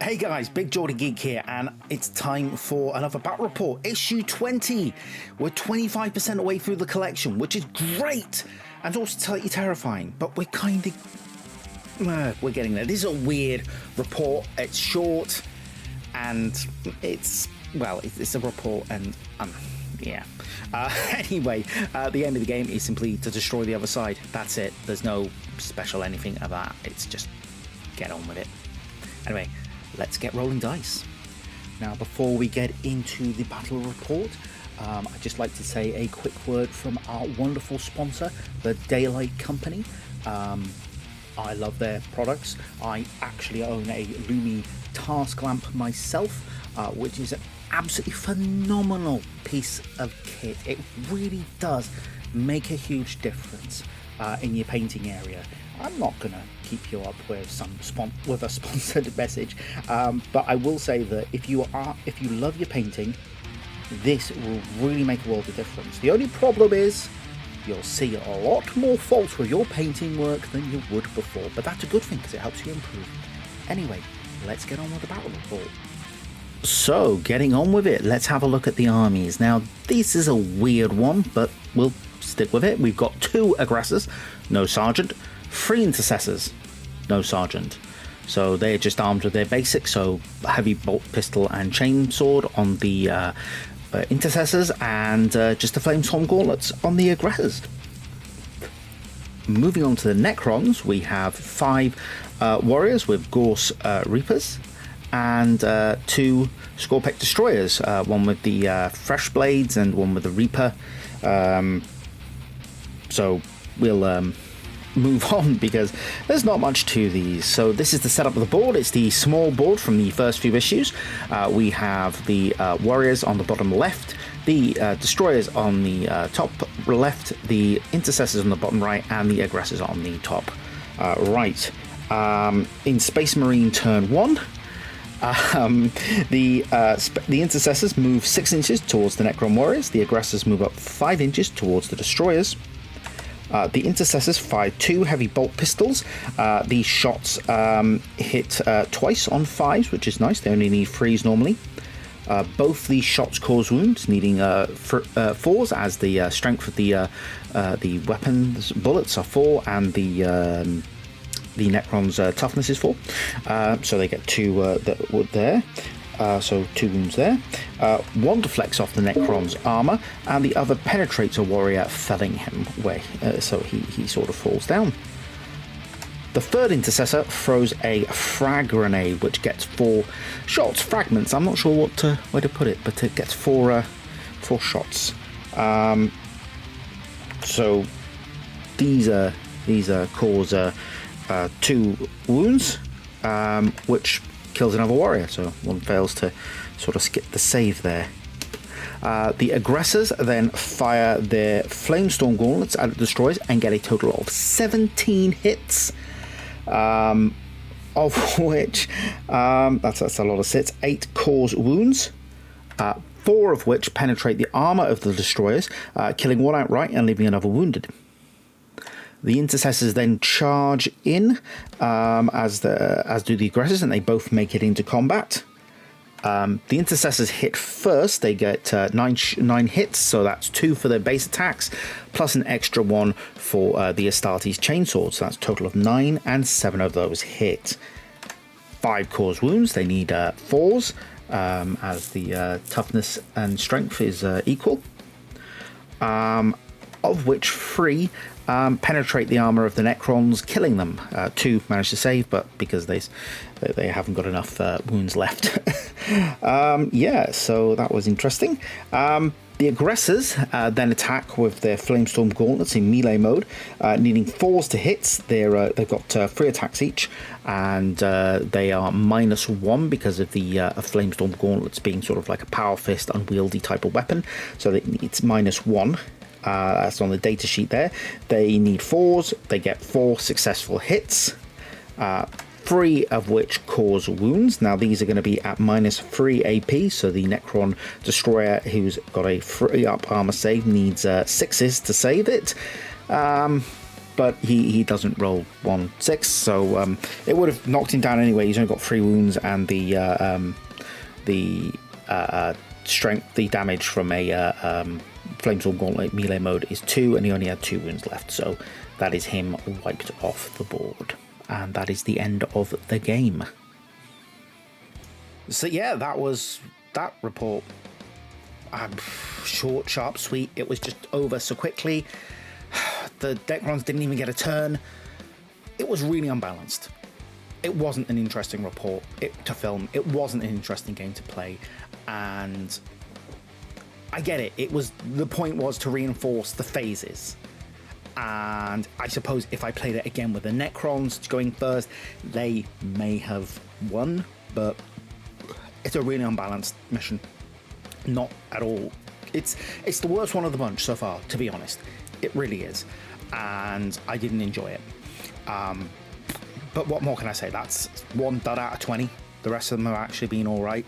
Hey guys, Big Geordie Geek here, and it's time for another battle report, issue 20. We're 25% away through the collection, which is great, and also slightly terrifying, but we're kind of... we're getting there. This is a weird report. It's short, and it's a report, and yeah. Anyway, the end of the game is simply to destroy the other side. That's it. There's no special anything of that. It's just get on with it. Anyway, let's get rolling dice. Now, before we get into the battle report, I'd just like to say a quick word from our wonderful sponsor, the Daylight Company. I love their products. I actually own a Lumi task lamp myself, which is an absolutely phenomenal piece of kit. It really does make a huge difference in your painting area. I'm not gonna keep you up with a sponsored message, but I will say that if you love your painting, this will really make a world of difference. The only problem is you'll see a lot more faults with your painting work than you would before, but that's a good thing because it helps you improve. Anyway, let's get on with the battle report. So, getting on with it, let's have a look at the armies. Now, this is a weird one, but we'll stick with it. We've got 2 aggressors, no sergeant, 3 intercessors, no sergeant. So they're just armed with their basics, so heavy bolt pistol and chainsword on the intercessors, and just the flamestorm gauntlets on the aggressors. Moving on to the Necrons, we have 5 warriors with Gorse Reapers, and 2 Scorpec destroyers, one with the fresh blades and one with the Reaper. So we'll move on because there's not much to these. So this is the setup of the board. It's the small board from the first few issues. We have the warriors on the bottom left, the destroyers on the top left, the intercessors on the bottom right, and the aggressors on the top right. In Space Marine turn 1, the intercessors move 6 inches towards the Necron warriors. The aggressors move up 5 inches towards the destroyers. The intercessors fire 2 heavy bolt pistols. These shots hit twice on 5s, which is nice. They only need 3s normally. Both these shots cause wounds, needing 4s, as the strength of the weapons bullets are 4, and the Necron's toughness is 4. So they get 2 there. So 2 wounds there. 1 deflects off the Necron's armor, and the other penetrates a warrior, felling him away. So he sort of falls down. The 3rd intercessor throws a frag grenade, which gets 4 shots, fragments. I'm not sure where to put it, but it gets 4 shots. So these cause 2 wounds, which kills another warrior, so 1 fails to sort of skip the save there. The aggressors then fire their flamestorm gauntlets at the destroyers and get a total of 17 hits, of which that's a lot of hits. 8 cause wounds, 4 of which penetrate the armor of the destroyers, killing 1 outright and leaving another wounded. The intercessors then charge in, as do the aggressors, and they both make it into combat. The intercessors hit first. They get 9 hits, so that's 2 for their base attacks, plus an extra 1 for the Astartes chainsword. So that's a total of 9, and 7 of those hit. 5 cause wounds. They need 4s, as the toughness and strength is equal. Of which 3 penetrate the armor of the Necrons, killing them. 2 manage to save, but because they haven't got enough wounds left. Yeah, so that was interesting. The aggressors then attack with their flamestorm gauntlets in melee mode, needing 4s to hit. They've got 3 attacks each, and they are -1 because of the flamestorm gauntlets being sort of like a power fist, unwieldy type of weapon. So it's -1. That's on the data sheet there. They need 4s. They get 4 successful hits, 3 of which cause wounds. Now these are going to be at -3 AP, so the Necron destroyer, who's got a 3 up armor save, needs 6s to save it. but he doesn't roll 1/6, so it would have knocked him down anyway. He's only got 3 wounds, and the strength, the damage from a Flamesword Gauntlet melee mode is 2, and he only had 2 wounds left, so that is him wiped off the board, and that is the end of the game. So yeah, that was that report. Short, sharp, sweet. It was just over so quickly. The Necrons didn't even get a turn. It was really unbalanced. It wasn't an interesting report to film. It wasn't an interesting game to play, and I get it. The point was to reinforce the phases. And I suppose if I played it again with the Necrons going first, they may have won, but it's a really unbalanced mission. Not at all. It's the worst one of the bunch so far, to be honest. It really is, and I didn't enjoy it. But what more can I say? That's 1 dud out of 20. The rest of them have actually been all right.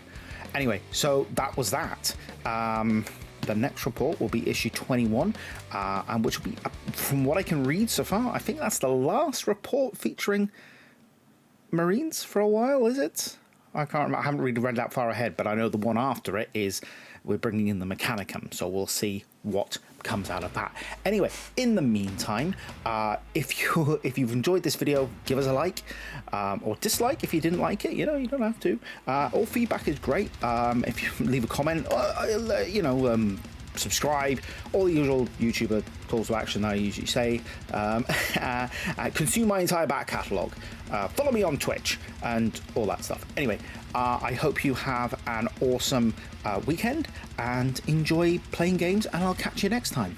Anyway, so that was that. The next report will be issue 21, and which will be, from what I can read so far, I think that's the last report featuring Marines for a while, is it? I can't remember. I haven't really read that far ahead, but I know the one after it is we're bringing in the Mechanicum, so we'll see what comes out of that. Anyway, in the meantime, if you've enjoyed this video, give us a like, or dislike if you didn't like it. You don't have to. All feedback is great. If you leave a comment, subscribe, all the usual YouTuber calls to action that I usually say. Consume my entire back catalogue. Follow me on Twitch and all that stuff. Anyway, I hope you have an awesome weekend and enjoy playing games, and I'll catch you next time.